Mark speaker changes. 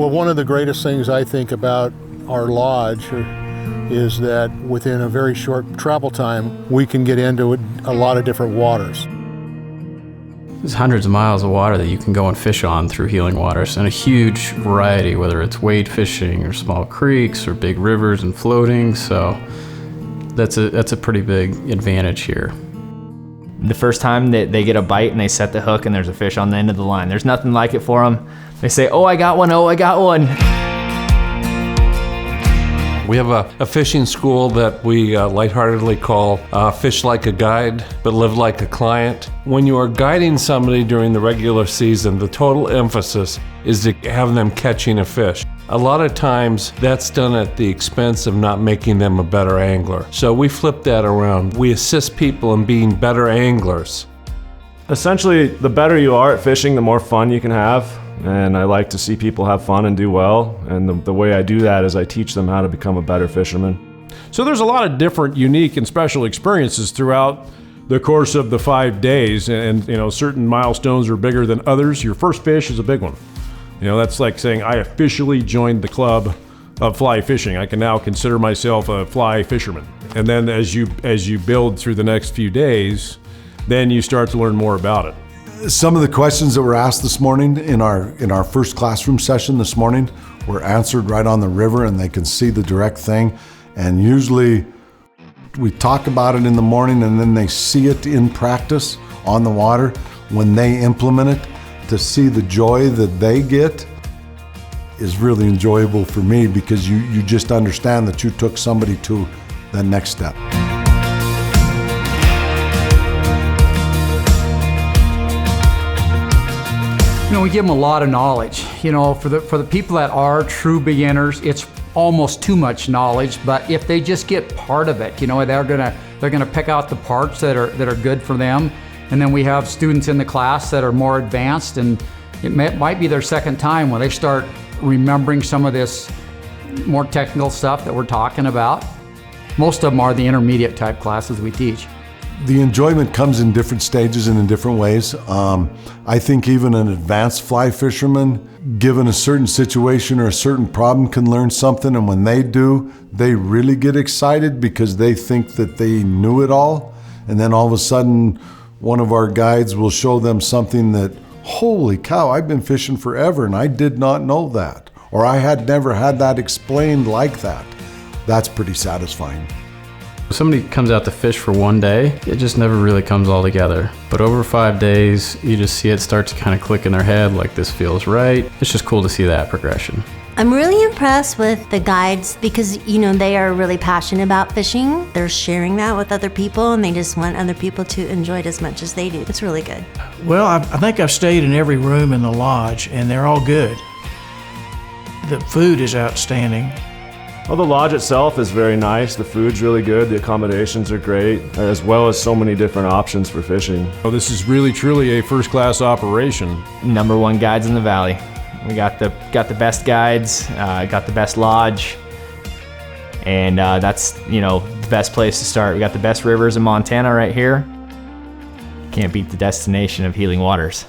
Speaker 1: Well, one of the greatest things I think about our lodge is that within a very short travel time, we can get into a lot of different waters.
Speaker 2: There's hundreds of miles of water that you can go and fish on through Healing Waters, and a huge variety, whether it's wade fishing or small creeks or big rivers and floating, so that's a pretty big advantage here.
Speaker 3: The first time that they get a bite and they set the hook and there's a fish on the end of the line, there's nothing like it for them. They say, "Oh, I got one, oh, I got one."
Speaker 4: We have a fishing school that we lightheartedly call Fish Like a Guide, but Live Like a Client. When you are guiding somebody during the regular season, the total emphasis is to have them catching a fish. A lot of times that's done at the expense of not making them a better angler. So we flip that around. We assist people in being better anglers.
Speaker 5: Essentially, the better you are at fishing, the more fun you can have. And I like to see people have fun and do well. And the way I do that is I teach them how to become a better fisherman.
Speaker 6: So there's a lot of different, unique, and special experiences throughout the course of the 5 days. And certain milestones are bigger than others. Your first fish is a big one. That's like saying I officially joined the club of fly fishing. I can now consider myself a fly fisherman. And then as you build through the next few days, then you start to learn more about it.
Speaker 7: Some of the questions that were asked this morning in our first classroom session this morning were answered right on the river, and they can see the direct thing. And usually we talk about it in the morning and then they see it in practice on the water when they implement it. To see the joy that they get is really enjoyable for me, because you just understand that you took somebody to the next step.
Speaker 8: We give them a lot of knowledge. For the people that are true beginners, it's almost too much knowledge. But if they just get part of it, they're gonna pick out the parts that are good for them. And then we have students in the class that are more advanced, and it might be their second time when they start remembering some of this more technical stuff that we're talking about. Most of them are the intermediate type classes we teach.
Speaker 7: The enjoyment comes in different stages and in different ways. I think even an advanced fly fisherman, given a certain situation or a certain problem, can learn something, and when they do, they really get excited because they think that they knew it all, and then all of a sudden one of our guides will show them something that, holy cow, I've been fishing forever and I did not know that, or I had never had that explained like that. That's pretty satisfying.
Speaker 2: If somebody comes out to fish for one day, it just never really comes all together. But over 5 days, you just see it start to kind of click in their head, like this feels right. It's just cool to see that progression.
Speaker 9: I'm really impressed with the guides because, they are really passionate about fishing. They're sharing that with other people, and they just want other people to enjoy it as much as they do. It's really good.
Speaker 10: Well, I think I've stayed in every room in the lodge, and they're all good. The food is outstanding.
Speaker 5: Well, the lodge itself is very nice. The food's really good. The accommodations are great, as well as so many different options for fishing.
Speaker 6: This is really, truly a first-class operation.
Speaker 3: #1 guides in the valley. We got the best guides, got the best lodge, and that's the best place to start. We got the best rivers in Montana right here. Can't beat the destination of Healing Waters.